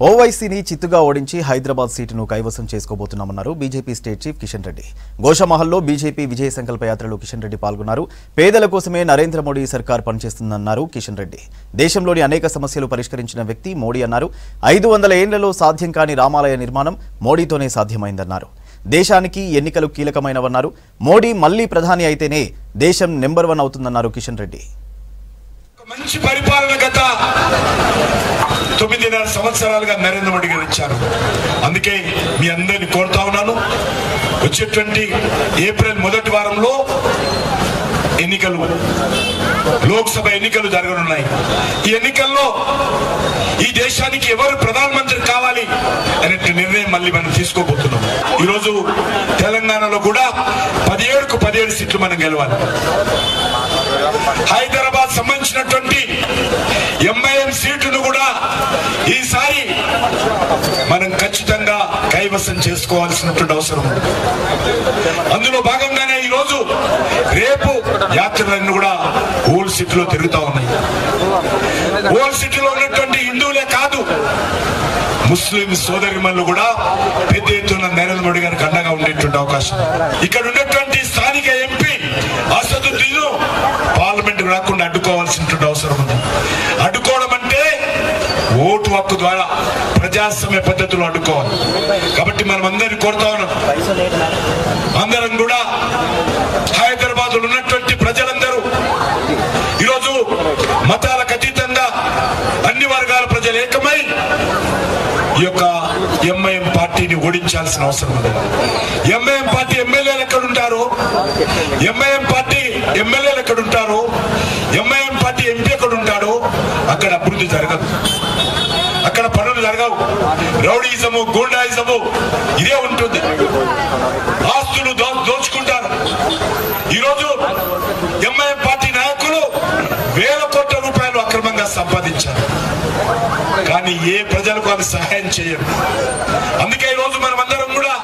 ఓవైసీని చిత్తుగా ఓడించి హైదరాబాద్ సీటును కైవసం చేసుకోబోతున్నామన్నారు BJP state chief Kishan Reddy. గోషామహల్లో బీజేపీ విజయ సంకల్ప యాత్రలో కిషన్ రెడ్డి పాల్గొన్నారు. పేదల కోసమే నరేంద్ర మోడీ సర్కార్ పనిచేస్తుందన్నారు కిషన్ రెడ్డి. దేశంలోని అనేక సమస్యలు పరిష్కరించిన వ్యక్తి మోడీ అన్నారు. 500 ఏళ్లలో సాధ్యం కాని రామాలయ నిర్మాణం మోడీతోనే సాధ్యమైందన్నారు. దేశానికి ఎన్నికలు కీలకమైనవన్నారు. మోడీ మళ్లీ ప్రధాని అయితేనే దేశం నెంబర్ 1 అవుతుందన్నారు కిషన్ రెడ్డి. మంచి పరిపాలన గత 9.5 సంవత్సరాలుగా నరేంద్ర మోడీ గారు ఇచ్చారు. అందుకే మీ అందరిని కోరుతా ఉన్నాను, వచ్చేటువంటి ఏప్రిల్ మొదటి వారంలో ఎన్నికలు, లోక్సభ ఎన్నికలు జరగనున్నాయి. ఈ ఎన్నికల్లో ఈ దేశానికి ఎవరు ప్రధానమంత్రి కావాలి అనే నిర్ణయం మళ్ళీ మనం తీసుకోబోతున్నాం. ఈరోజు తెలంగాణలో కూడా 17కు 17 సీట్లు మనం గెలవాలి. హైదరాబాద్ సంబంధించినటువంటి ఎంఐఎం సీటును కూడా ఈసారి మనం ఖచ్చితంగా కైవసం చేసుకోవాల్సినటువంటి అవసరం ఉంది. అందులో భాగంగానే ఈరోజు రేపు యాత్రలన్నీ కూడా ఓల్డ్ సిటీలో తిరుగుతా ఉన్నాయి. ఓల్డ్ సిటీలో ఉన్నటువంటి హిందువులే కాదు, ముస్లిం సోదరిమణులు కూడా పెద్ద ఎత్తున నరేంద్ర మోడీ గారికి అండగా ఉండేటువంటి అవకాశం. ఇక్కడ ఉన్నటువంటి స్థానిక ఎంపీ అసదుద్దీన్ పార్లమెంట్ రాకుండా అడ్డుకోవాల్సినటువంటి అవసరం ఉంది. అడ్డుకోవడం అంటే ఓటు హక్కు ద్వారా ప్రజాస్వామ్య పద్ధతిలో అడ్డుకోవాలి. కాబట్టి మనం అందరినీ కోరుతా ఉన్నాం, అందరం కూడా హైదరాబాద్ లో ఉన్నటువంటి ప్రజలందరూ ఈరోజు మతాలకు అతీతంగా అన్ని వర్గాల ప్రజలు ఏకమై ఈ యొక్క ఎంఐఎం పార్టీని ఓడించాల్సిన అవసరం ఉంది. ఎంఐఎం పార్టీ ఎమ్మెల్యేలు ఎక్కడుంటారో, ఎంఐఎం పార్టీ ఎమ్మెల్యేలు ఎక్కడుంటారో, ఎంఐఎం పార్టీ ఎంపీ ఎక్కడుంటాడో అక్కడ అభివృద్ధి జరగదు, అక్కడ పనులు జరగవు. రౌడీజము, గూండాయిజము ఇదే ఉంటుంది. ఆస్తులు దోచుకుంటారు. ఈరోజు ఎంఐఎం పార్టీ నాయకులు వేల కోట్ల రూపాయలు అక్రమంగా సంపాదించారు, కానీ ఏ ప్రజలకు అది సహాయం చేయరు. అందుకే ఈరోజు మనం అందరం కూడా